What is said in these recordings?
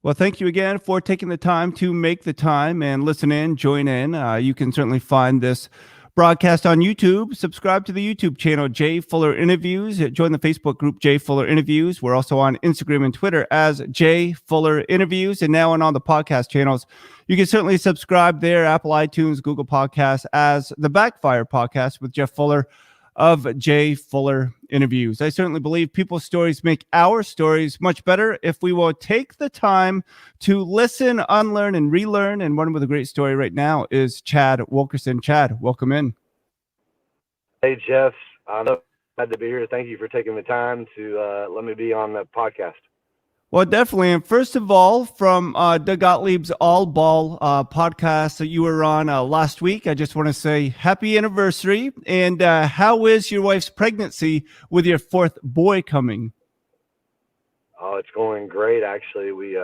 Well, thank you again for taking the time to make the time and listen in, join in. You can certainly find this broadcast on YouTube. Subscribe to the YouTube channel, Jay Fuller Interviews. Join the Facebook group, Jay Fuller Interviews. We're also on Instagram and Twitter as Jay Fuller Interviews. And now on all the podcast channels, you can certainly subscribe there, Apple iTunes, Google Podcasts, as the Backfire Podcast with Jeff Fuller of Jay Fuller Interviews. I certainly believe people's stories make our stories much better if we will take the time to listen, unlearn, and relearn. And one with a great story right now is Chad Wilkerson. Chad, welcome in. Hey, Jeff. I'm glad to be here. Thank you for taking the time to let me be on the podcast. Well, definitely. And first of all, from Doug Gottlieb's All Ball podcast that you were on last week, I just want to say happy anniversary. And how is your wife's pregnancy with your fourth boy coming? Oh, it's going great, actually. We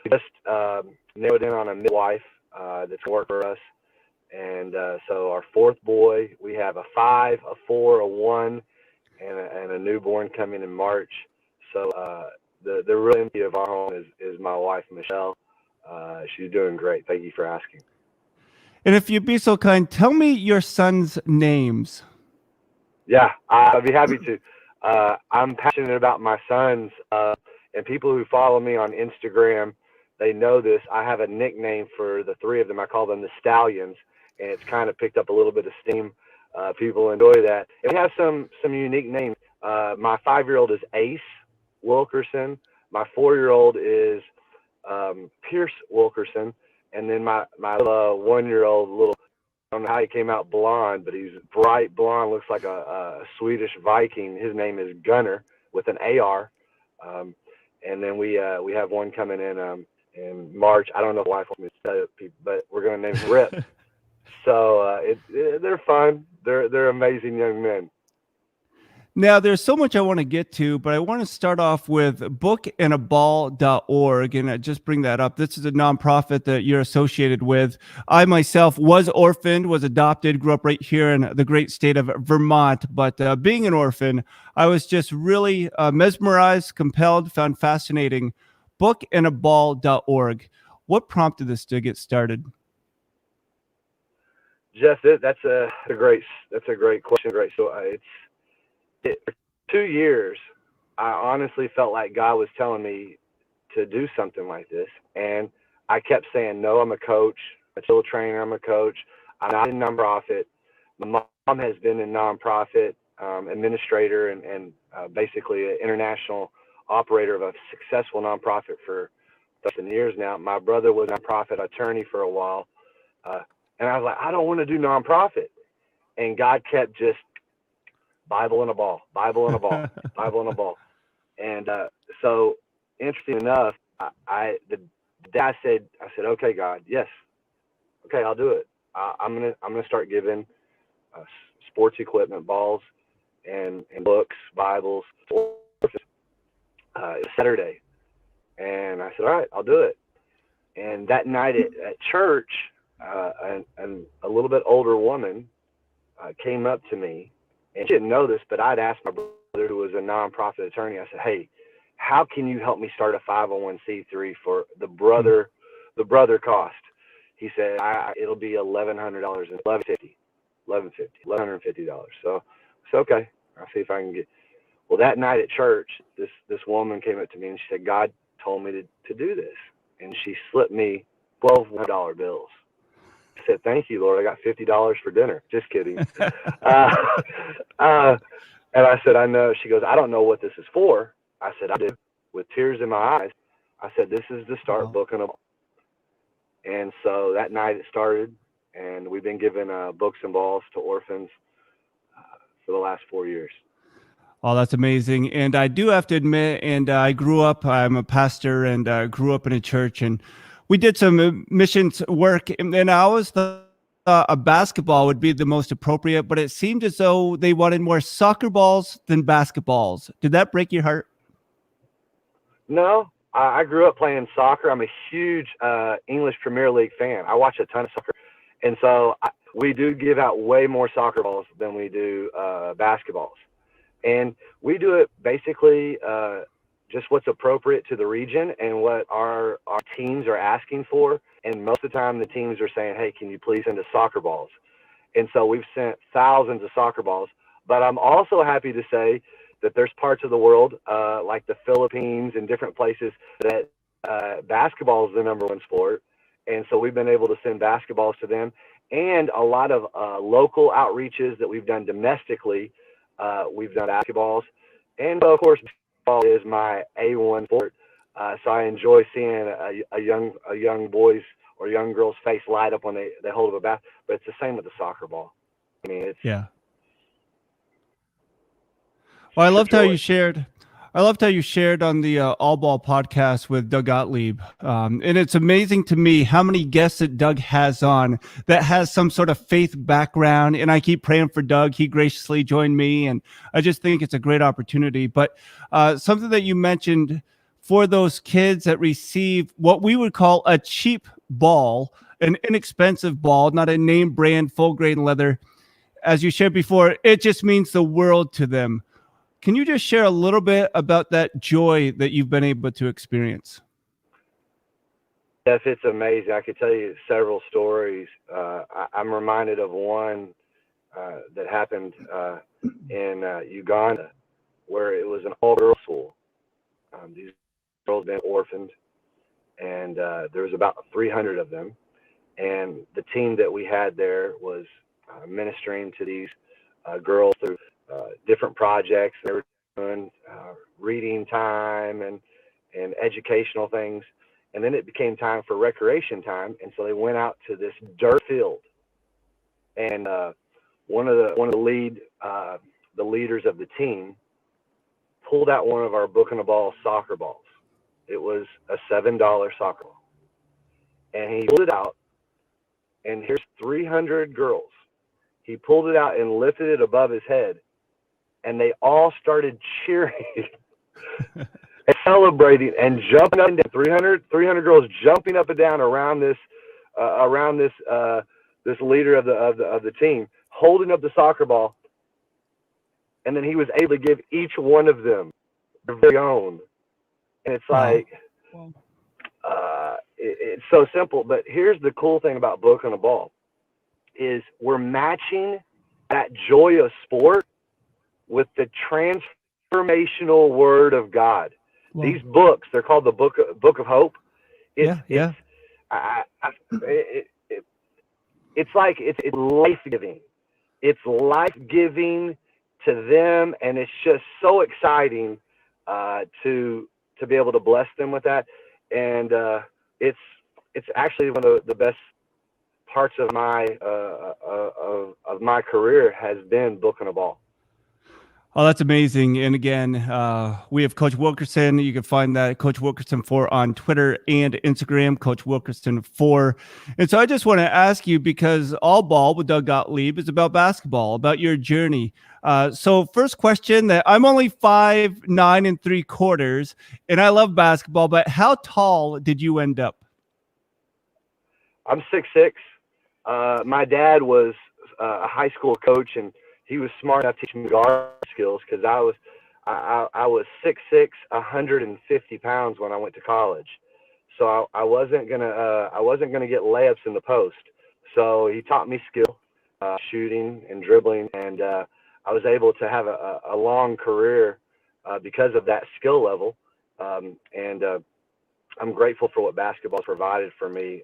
just narrowed in on a midwife that's going to work for us. And so our fourth boy, we have a 5, a 4, a 1, and a newborn coming in March. So the real MVP of our home is my wife, Michelle. She's doing great. Thank you for asking. And if you'd be so kind, tell me your son's names. Yeah, I'd be happy to. I'm passionate about my sons, and people who follow me on Instagram, they know this. I have a nickname for the three of them. I call them the Stallions, and it's kind of picked up a little bit of steam. People enjoy that. And we have some unique names. My 5-year-old is Ace Wilkerson. My 4-year-old is Pierce Wilkerson, and then my 1-year-old, little, I don't know how he came out blonde, but he's bright blonde, looks like a Swedish Viking. His name is Gunnar with an AR. And then we have one coming in March. I don't know if my wife wants me to tell people, but we're going to name him Rip. So they're fun. They're amazing young men. Now, there's so much I want to get to, but I want to start off with bookandaball.org, and I just bring that up. This is a nonprofit that you're associated with. I myself was orphaned, was adopted, grew up right here in the great state of Vermont, but being an orphan, I was just really mesmerized, compelled, found fascinating. Bookandaball.org. What prompted this to get started? Jeff, that's a great question. Great. So for 2 years, I honestly felt like God was telling me to do something like this. And I kept saying, no, I'm a coach, a children's trainer, I'm a coach. I'm not in nonprofit. My mom has been in nonprofit administrator and basically an international operator of a successful nonprofit for 13 years now. My brother was a nonprofit attorney for a while. And I was like, I don't want to do nonprofit. And God kept just Bible and a ball, Bible and a ball, Bible and a ball. And so, interesting enough, the day I said, okay, God, yes, okay, I'll do it. I'm gonna start giving sports equipment, balls, and books, Bibles. It was Saturday, and I said, all right, I'll do it. And that night at church, and a little bit older woman came up to me. And she didn't know this, but I'd asked my brother, who was a nonprofit attorney, I said, hey, how can you help me start a 501c3 for the brother cost? He said, it'll be $1,100, $1,150. So okay, I'll see if I can get. Well, that night at church, this woman came up to me and she said, God told me to do this. And she slipped me $1,200 bills. I said, thank you, Lord. I got $50 for dinner. Just kidding. And I said, I know. She goes, I don't know what this is for. I said, I do. With tears in my eyes, I said, this is to start booking them. And so that night it started, and we've been giving books and balls to orphans for the last 4 years. Oh, that's amazing. And I do have to admit, and I'm a pastor and grew up in a church, and we did some missions work, and I always thought a basketball would be the most appropriate, but it seemed as though they wanted more soccer balls than basketballs. Did that break your heart? No, I grew up playing soccer. I'm a huge English Premier League fan. I watch a ton of soccer. And so we do give out way more soccer balls than we do basketballs. And we do it basically just what's appropriate to the region and what our teams are asking for. And most of the time the teams are saying, hey, can you please send us soccer balls? And so we've sent thousands of soccer balls. But I'm also happy to say that there's parts of the world, like the Philippines and different places, that basketball is the #1 sport. And so we've been able to send basketballs to them. And a lot of local outreaches that we've done domestically, we've done basketballs. And of course, basketball is my A1 sport. So I enjoy seeing a young boy's or young girl's face light up when they hold up a bat. But it's the same with the soccer ball. I mean, it's Well, I loved how you shared. I loved how you shared on the All Ball podcast with Doug Gottlieb. And it's amazing to me how many guests that Doug has on that has some sort of faith background. And I keep praying for Doug. He graciously joined me. And I just think it's a great opportunity. But something that you mentioned for those kids that receive what we would call a cheap ball, an inexpensive ball, not a name brand, full grain leather. As you shared before, it just means the world to them. Can you just share a little bit about that joy that you've been able to experience? Yes, it's amazing. I could tell you several stories. I'm reminded of one that happened in Uganda, where it was an all-girls school. These girls had been orphaned, and there was about 300 of them. And the team that we had there was ministering to these girls through different projects. They were doing reading time and educational things, and then it became time for recreation time, and so they went out to this dirt field, and one of the leaders of the team pulled out one of our Book and a Ball soccer balls. It was a $7 soccer ball, and he pulled it out, and here's 300 girls. He pulled it out and lifted it above his head, and they all started cheering and celebrating and jumping up and down. 300 girls jumping up and down around this this leader of the team, holding up the soccer ball. And then he was able to give each one of them their very own. And it's like, it's so simple. But here's the cool thing about Book and a Ball is we're matching that joy of sport with the transformational Word of God. Wow. These books, they're called the Book of Hope. It's life-giving. It's life-giving to them, and it's just so exciting to be able to bless them with that. And it's actually one of the best parts of my career has been Book and a Ball. Oh, that's amazing. And again, we have Coach Wilkerson. You can find that Coach Wilkerson 4 on Twitter and Instagram, Coach Wilkerson 4. And so I just want to ask you, because All Ball with Doug Gottlieb is about basketball, about your journey. So first question, that I'm only 5'9" and 3/4, and I love basketball, but how tall did you end up? I'm 6'6". My dad was a high school coach, and he was smart enough to teach me guard skills because I was 6'6", 150 pounds when I went to college. So I wasn't gonna get layups in the post. So he taught me skill, shooting and dribbling, and I was able to have a long career because of that skill level. And I'm grateful for what basketball provided for me.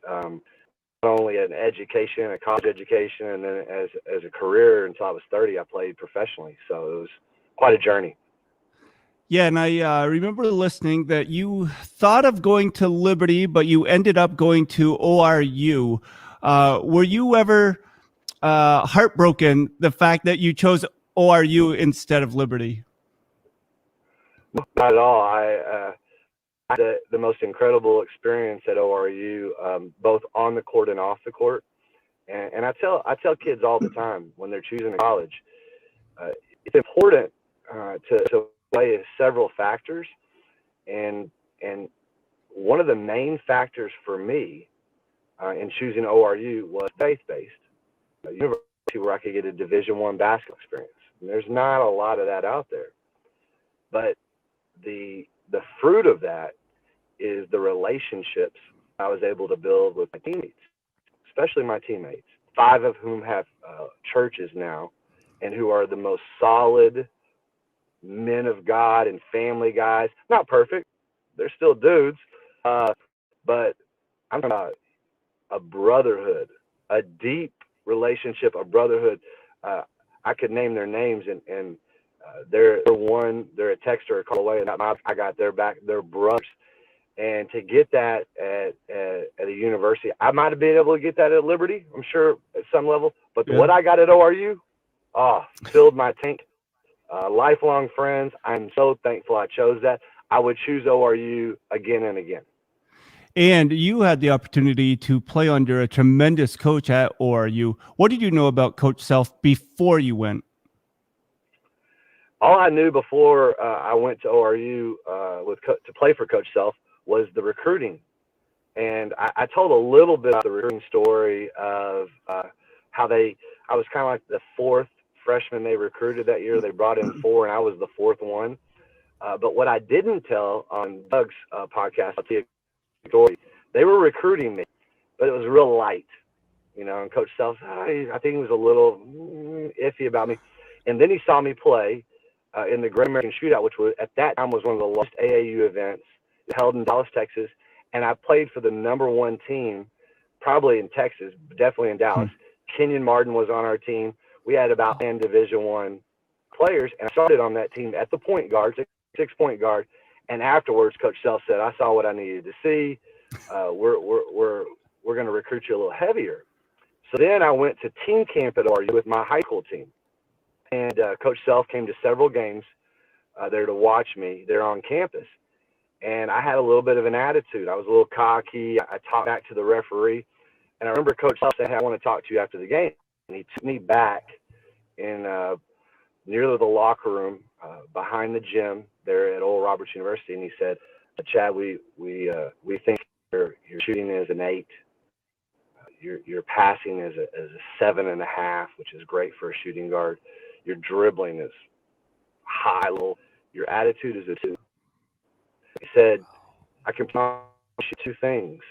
Not only an education, a college education, and then as a career until I was 30, I played professionally. So it was quite a journey. Yeah, and I remember listening that you thought of going to Liberty, but you ended up going to ORU. Were you ever heartbroken the fact that you chose ORU instead of Liberty? Not at all. I had the most incredible experience at ORU, both on the court and off the court. And I tell kids all the time when they're choosing a college, it's important to weigh several factors. And one of the main factors for me in choosing ORU was faith-based. A university where I could get a Division I basketball experience. And there's not a lot of that out there. But the the fruit of that is the relationships I was able to build with my teammates, especially my teammates, 5 of whom have churches now and who are the most solid men of God and family guys. Not perfect. They're still dudes. But I'm talking about a brotherhood, a deep relationship, a brotherhood. I could name their names, and they're a text or a call away, and I got their back. They're brothers. And to get that at a university, I might have been able to get that at Liberty, I'm sure, at some level. But what I got at ORU, filled my tank. Lifelong friends. I'm so thankful I chose that. I would choose ORU again and again. And you had the opportunity to play under a tremendous coach at ORU. What did you know about Coach Self before you went? All I knew before I went to ORU to play for Coach Self was the recruiting. And I told a little bit about the recruiting story of how I was kind of like the 4th freshman they recruited that year. They brought in 4, and I was the 4th one. But what I didn't tell on Doug's podcast, I'll tell you a story. They were recruiting me, but it was real light. And Coach Self, I think he was a little iffy about me. And then he saw me play in the Great American Shootout, which was at that time was one of the largest AAU events held in Dallas, Texas. And I played for the #1 team, probably in Texas, definitely in Dallas. Kenyon Martin was on our team. We had about 10 Division I players, and I started on that team at the point guard, 6-point guard. And afterwards, Coach Self said, "I saw what I needed to see. We're going to recruit you a little heavier." So then I went to team camp at ORU with my high school team, and Coach Self came to several games there to watch me there on campus. And I had a little bit of an attitude. I was a little cocky. I talked back to the referee, and I remember Coach Self saying, "Hey, I want to talk to you after the game." And he took me back in near the locker room behind the gym there at Oral Roberts University, and he said, "Chad, we think your shooting is an 8. Your passing is a 7.5, which is great for a shooting guard. Your dribbling is high, low. Your attitude is a 2." He said, "I can promise you 2 things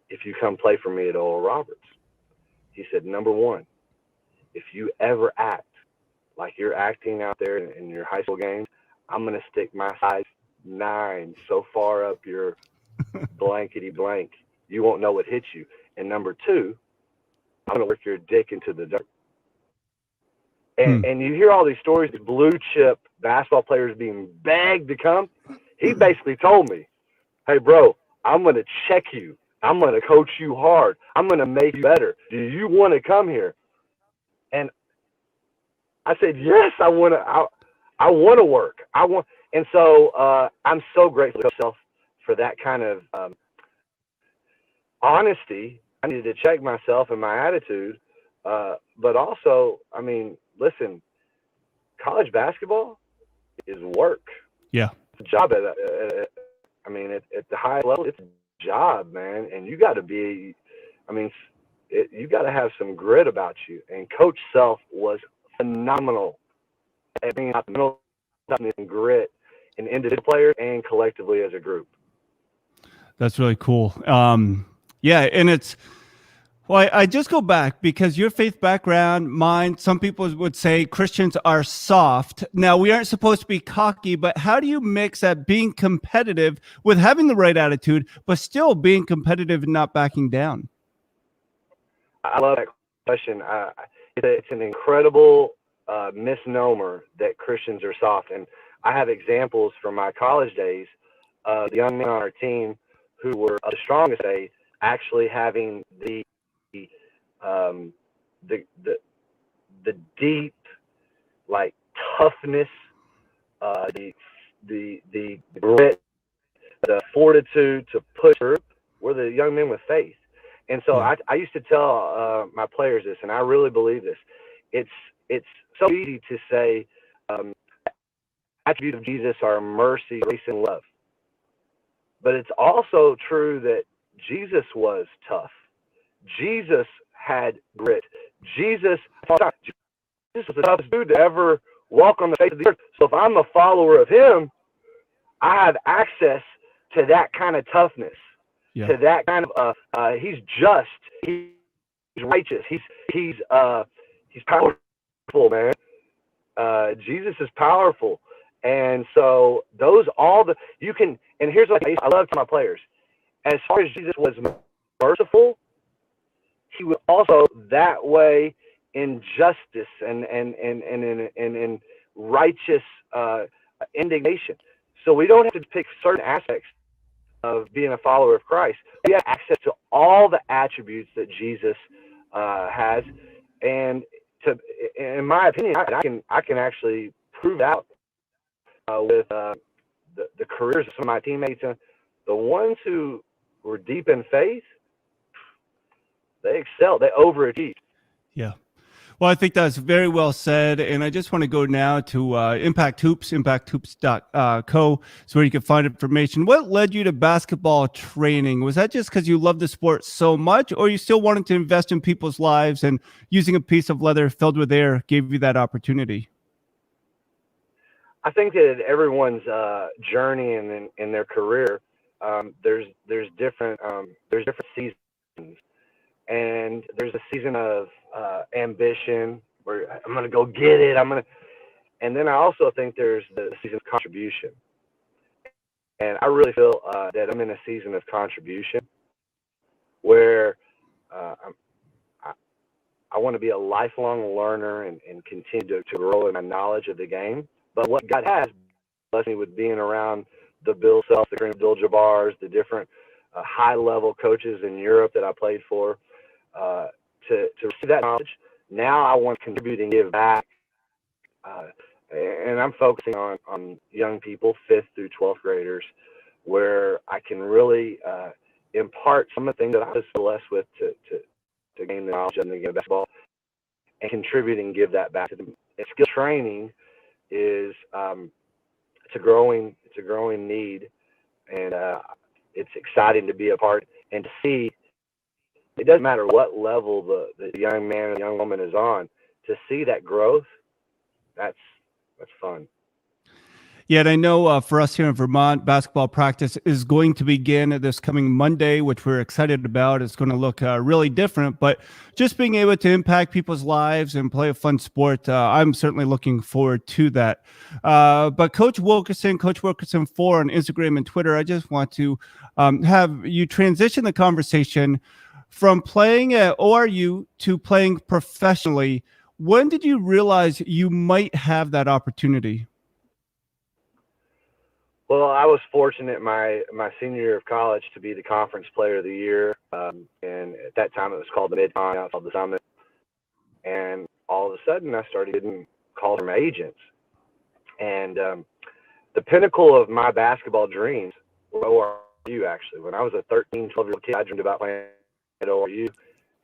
if you come play for me at Oral Roberts." He said, "Number 1, if you ever act like you're acting out there in your high school games, I'm going to stick my size 9 so far up your blankety blank, you won't know what hit you. And number 2, I'm going to work your dick into the dirt." And you hear all these stories of blue chip basketball players being begged to come. He basically told me, "Hey, bro, I'm going to check you. I'm going to coach you hard. I'm going to make you better. Do you want to come here?" And I said, "Yes, I want to work. And so I'm so grateful to myself for that kind of honesty. I needed to check myself and my attitude. But also, I mean, listen, college basketball is work. Yeah. It's a job at the highest level, it's a job, man. And you got to be, you got to have some grit about you. And Coach Self was phenomenal at bringing out the mental and grit in individual players and collectively as a group. That's really cool. Yeah, and I just go back because your faith background, mine, some people would say Christians are soft. Now, we aren't supposed to be cocky, but how do you mix that being competitive with having the right attitude, but still being competitive and not backing down? I love that question. It's an incredible misnomer that Christians are soft. And I have examples from my college days of the young men on our team who were of the strongest age actually having the deep, like, toughness, the grit, the fortitude to push through. We're the young men with faith. And so I used to tell my players this, and I really believe this. It's so easy to say attributes of Jesus are mercy, grace, and love. But it's also true that Jesus was tough. Jesus had grit. Jesus was the toughest dude to ever walk on the face of the earth. So if I'm a follower of him, I have access to that kind of toughness, Yeah. to that kind of he's just, he's righteous, he's powerful, man. Jesus is powerful. And so those you can, and here's what I love to my players. As far as Jesus was merciful, he was also that way in justice and in righteous indignation. So we don't have to pick certain aspects of being a follower of Christ. We have access to all the attributes that Jesus has, and in my opinion, I can actually prove out with the careers of some of my teammates. The ones who were deep in faith, they excelled, they overachieved. Yeah. Well, I think that's very well said. And I just want to go now to Impact Hoops, impacthoops.co, so where you can find information. What led you to basketball training? Was that just because you love the sport so much, or you still wanted to invest in people's lives and using a piece of leather filled with air gave you that opportunity? I think that everyone's journey in their career, there's different seasons, and there's a season of ambition where I'm gonna go get it. And then I also think there's the season of contribution, and I really feel that I'm in a season of contribution where I want to be a lifelong learner and continue to grow in my knowledge of the game. But what God has blessed me with being around the Bill Self, the Kareem Abdul-Jabbars, the different high-level coaches in Europe that I played for, to receive that knowledge. Now I want to contribute and give back. And I'm focusing on young people, 5th through 12th graders, where I can really impart some of the things that I was blessed with to gain the knowledge of the game of basketball and contribute and give that back to them. And skill training is it's a growing need, and it's exciting to be a part and to see. It doesn't matter what level the young man or the young woman is on, to see that growth. That's fun. Yeah, and I know for us here in Vermont, basketball practice is going to begin this coming Monday, which we're excited about. It's going to look really different, but just being able to impact people's lives and play a fun sport, I'm certainly looking forward to that. But Coach Wilkerson 4 on Instagram and Twitter, I just want to have you transition the conversation from playing at ORU to playing professionally. When did you realize you might have that opportunity? Well, I was fortunate my senior year of college to be the conference player of the year. And at that time it was called the Mid-Con, now it's called the Summit. And all of a sudden I started getting calls from agents. And the pinnacle of my basketball dreams were ORU, actually. When I was a 13, 12-year-old kid, I dreamed about playing at ORU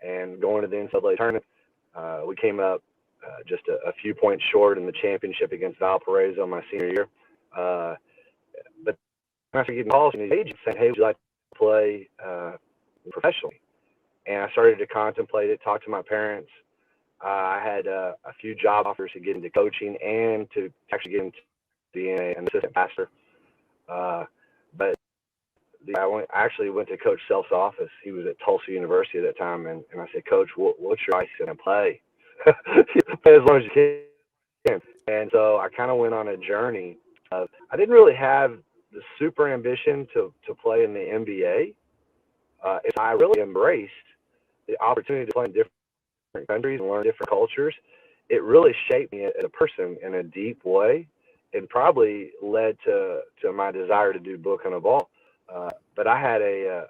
and going to the NCAA tournament. We came up just a few points short in the championship against Valparaiso my senior year. But I started getting calls from these agents saying, "Hey, would you like to play professionally?" And I started to contemplate it, talk to my parents. I had a few job offers to get into coaching and to actually get into being an assistant pastor. But I actually went to Coach Self's office. He was at Tulsa University at that time, and I said, "Coach, what's your advice?" And play as long as you can. And so I kind of went on a journey. I didn't really have the super ambition to play in the NBA. I really embraced the opportunity to play in different countries and learn different cultures. It really shaped me as a person in a deep way, and probably led to my desire to do book on a ball. But I had a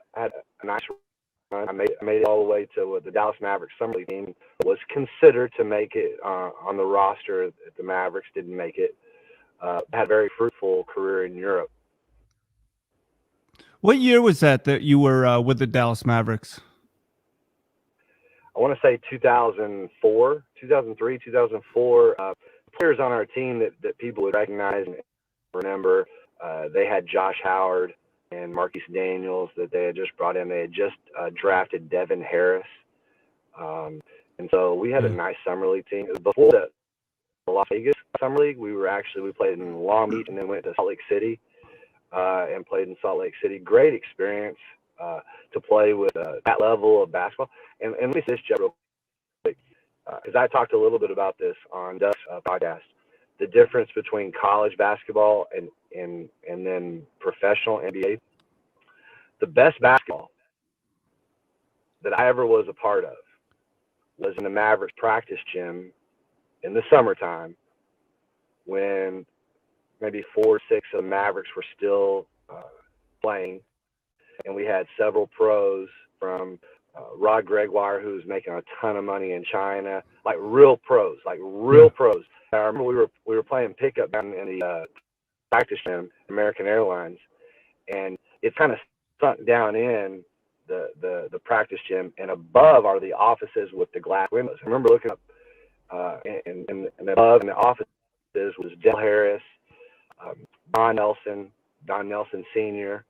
nice run. I made it all the way to the Dallas Mavericks summer league team. Was considered to make it on the roster at the Mavericks. Didn't make it. Had a very fruitful career in Europe. What year was that you were with the Dallas Mavericks? I want to say 2004, 2003, 2004. Players on our team that people would recognize and remember, they had Josh Howard and Marquise Daniels that they had just brought in. They had just drafted Devin Harris. And so we had a nice summer league team. It was before the Las Vegas Summer League. We played in Long Beach and then went to Salt Lake City. and played in Salt Lake City. Great experience to play with that level of basketball. And let me say this, Jeff, real quick, because I talked a little bit about this on Doug's podcast. The difference between college basketball and then professional NBA. The best basketball that I ever was a part of was in the Mavericks practice gym in the summertime when maybe 4 or 6 of the Mavericks were still playing, and we had several pros from Rod Gregoire, who was making a ton of money in China, like real pros, pros. I remember we were playing pickup down in the practice gym, American Airlines, and it's kind of sunk down in the practice gym, and above are the offices with the glass windows. I remember looking up, and above in the offices was Dale Harris, Don Nelson Sr.,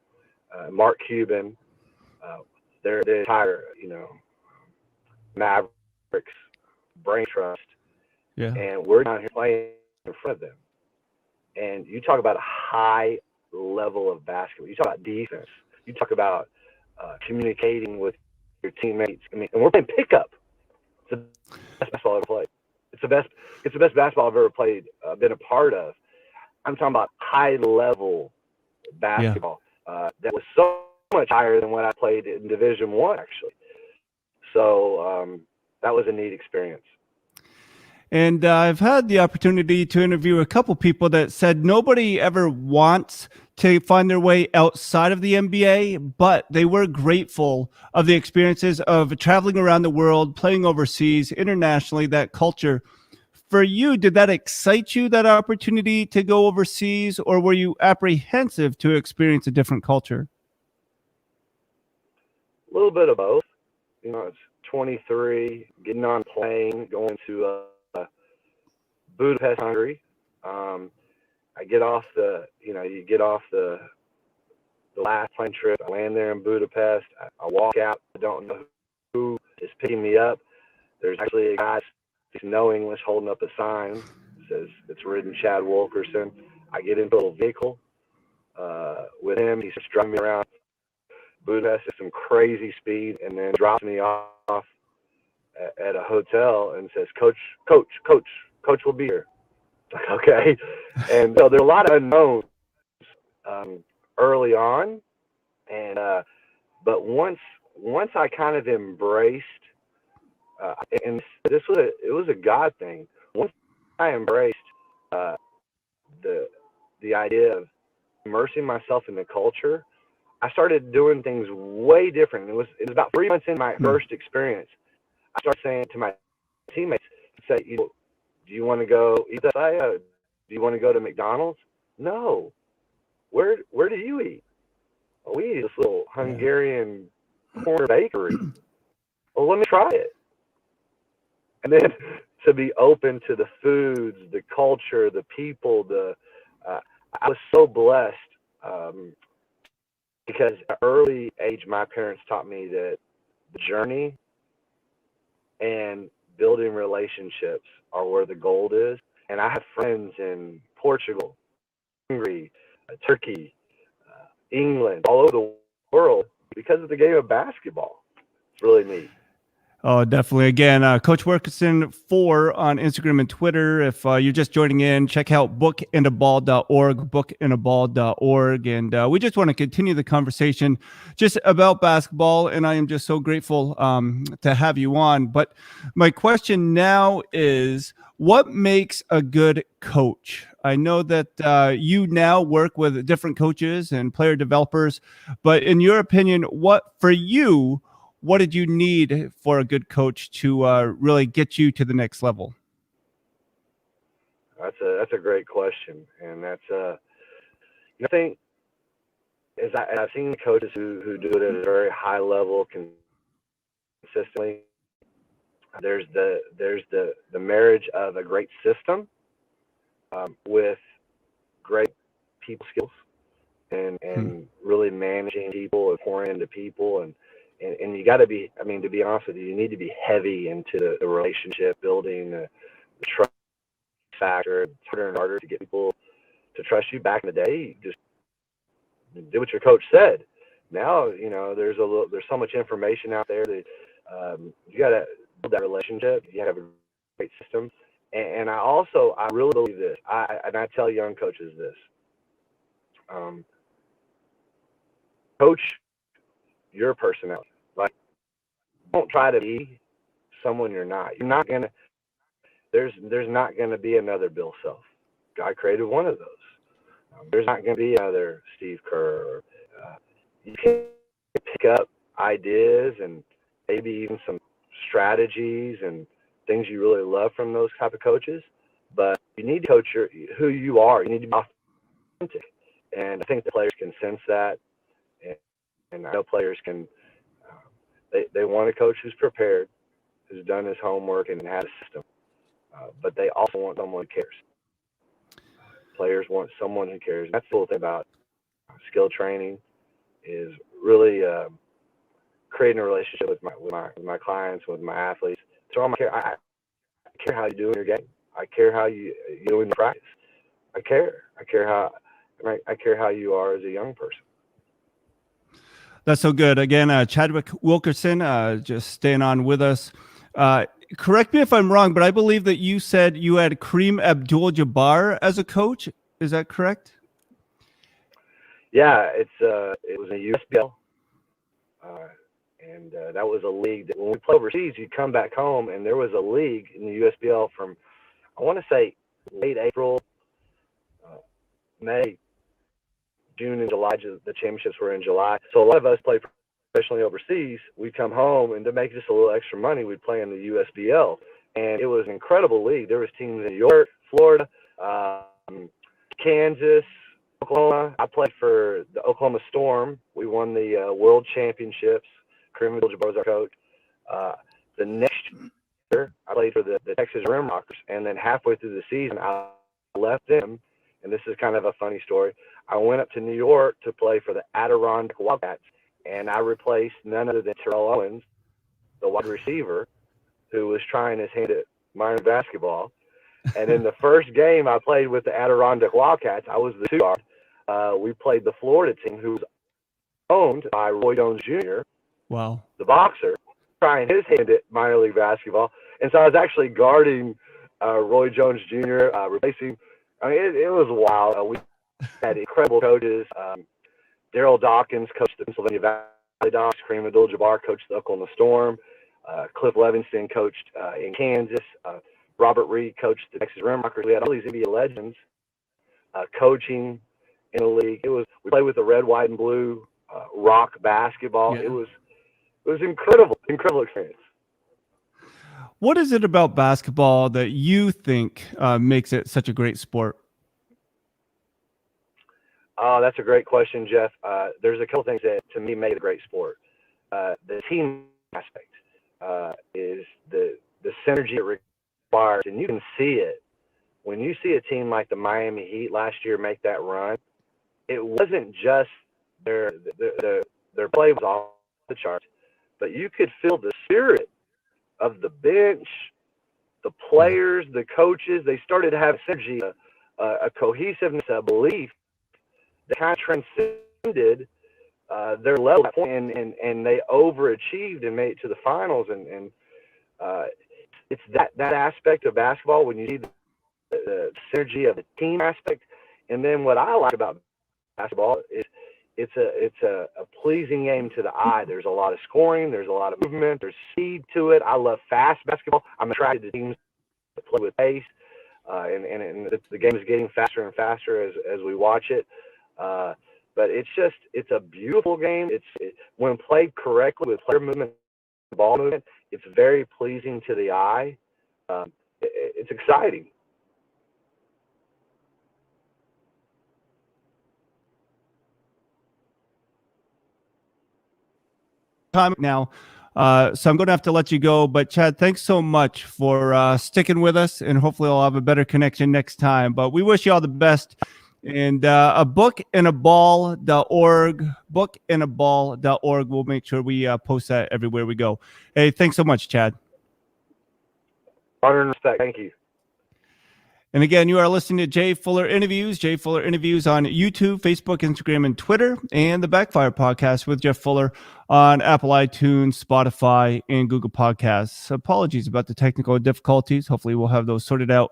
Mark Cuban, their entire, Mavericks brain trust. Yeah. And we're down here playing in front of them. And you talk about a high level of basketball. You talk about defense. You talk about communicating with your teammates. I mean, and we're playing pickup. It's the best basketball I've ever played. It's the best basketball I've ever played, been a part of. I'm talking about high level basketball that was so much higher than what I played in Division I, actually. So that was a neat experience. And I've had the opportunity to interview a couple people that said nobody ever wants to find their way outside of the NBA, but they were grateful of the experiences of traveling around the world, playing overseas, internationally, that culture. For you, did that excite you, that opportunity to go overseas, or were you apprehensive to experience a different culture? A little bit of both. It's 23, getting on a plane, going to Budapest, Hungary. I get off you get off the last plane trip. I land there in Budapest. I walk out. I don't know who is picking me up. There's actually a guy speaks no English holding up a sign that says it's written Chad Wilkerson. I get into a little vehicle with him. He's just driving me around Budapest at some crazy speed, and then drops me off at a hotel and says, Coach will be here. Like, okay. And so there are a lot of unknowns early on, and but once I kind of embraced, and it was a God thing. Once I embraced the idea of immersing myself in the culture, I started doing things way different. It was about 3 months into my first experience. I started saying to my teammates, do you want to go eat that? Do you want to go to McDonald's? No. Where do you eat? Oh, we eat this little Hungarian corner bakery. Well, let me try it. And then to be open to the foods, the culture, the people, I was so blessed because at an early age, my parents taught me that the journey and building relationships are where the gold is. And I have friends in Portugal, Hungary, Turkey, England, all over the world because of the game of basketball. It's really neat. Oh, definitely. Again, Coach Wilkerson 4 on Instagram and Twitter. If you're just joining in, check out bookandaball.org, bookandaball.org. And we just want to continue the conversation just about basketball. And I am just so grateful to have you on. But my question now is, what makes a good coach? I know that you now work with different coaches and player developers, but in your opinion, what did you need for a good coach to really get you to the next level? That's a great question, and that's I think as I've seen coaches who do it at a very high level consistently. There's the marriage of a great system with great people skills and really managing people and pouring into people and you got to be, to be honest with you need to be heavy into the relationship building, the trust factor. It's harder and harder to get people to trust you. Back in the day, did what your coach said. Now, there's so much information out there that you got to build that relationship. You have a great system. And I really believe this. I tell young coaches this. Coach your personality. Like, don't try to be someone you're not. You're not gonna. There's not gonna be another Bill Self. God created one of those. There's not gonna be another Steve Kerr. You can pick up ideas and maybe even some strategies and things you really love from those type of coaches. But you need to coach who you are. You need to be authentic. And I think the players can sense that. And I know players can. They want a coach who's prepared, who's done his homework and has a system. But they also want someone who cares. Players want someone who cares. That's the cool thing about skill training is really creating a relationship with my clients, with my athletes. So I care how you do in your game. I care how you do in your practice. I care how you are as a young person. That's so good. Again, Chadwick Wilkerson, just staying on with us. Correct me if I'm wrong, but I believe that you said you had Kareem Abdul-Jabbar as a coach. Is that correct? Yeah, it was a USBL, and that was a league that when we play overseas, you come back home, and there was a league in the USBL from, I want to say, late April, May, June, and July. The championships were in July, so a lot of us played professionally overseas. We'd come home, and to make just a little extra money, we'd play in the USBL, and it was an incredible league. There was teams in New York, Florida, Kansas, Oklahoma. I played for the Oklahoma Storm. We won the World Championships. Kareem Abdul-Jabbar was our coach. The next year, I played for the Texas Rimrockers, and then halfway through the season, I left them, and this is kind of a funny story. I went up to New York to play for the Adirondack Wildcats, and I replaced none other than Terrell Owens, the wide receiver, who was trying his hand at minor league basketball. And in the first game I played with the Adirondack Wildcats, I was the 2 guard. We played the Florida team, who was owned by Roy Jones Jr., Wow, the boxer, trying his hand at minor league basketball. And so I was actually guarding Roy Jones Jr., replacing. I mean, it was wild. We had incredible coaches. Daryl Dawkins coached the Pennsylvania Valley Dogs. Kareem Abdul-Jabbar coached the Oklahoma Storm. Cliff Levingston coached in Kansas. Robert Reed coached the Texas Rimrockers. We had all these NBA legends coaching in the league. We played with the red, white, and blue rock basketball. Yeah. It was incredible experience. What is it about basketball that you think makes it such a great sport? Oh, that's a great question, Jeff. There's a couple things that, to me, made it a great sport. The team aspect is the synergy it requires, and you can see it. When you see a team like the Miami Heat last year make that run, it wasn't just their play was off the charts, but you could feel the spirit of the bench, the players, the coaches. They started to have synergy, a cohesiveness, a belief that kind of transcended their level, and they overachieved and made it to the finals. And it's that aspect of basketball when you see the synergy of the team aspect. And then what I like about basketball is it's a pleasing game to the eye. There's a lot of scoring. There's a lot of movement. There's speed to it. I love fast basketball. I'm attracted to teams that play with pace, and the game is getting faster and faster as we watch it. But it's a beautiful game. When played correctly with player movement, ball movement, it's very pleasing to the eye. It's exciting. Time now, so I'm going to have to let you go. But Chad, thanks so much for sticking with us, and hopefully I'll have a better connection next time. But we wish you all the best. And a bookandaball.org, bookandaball.org. We'll make sure we post that everywhere we go. Hey, thanks so much, Chad. Honor and respect. Thank you. And again, you are listening to Jay Fuller Interviews. Jay Fuller Interviews on YouTube, Facebook, Instagram, and Twitter, and the Backfire Podcast with Jeff Fuller on Apple iTunes, Spotify, and Google Podcasts. Apologies about the technical difficulties. Hopefully we'll have those sorted out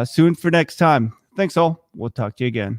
soon for next time. Thanks all. We'll talk to you again.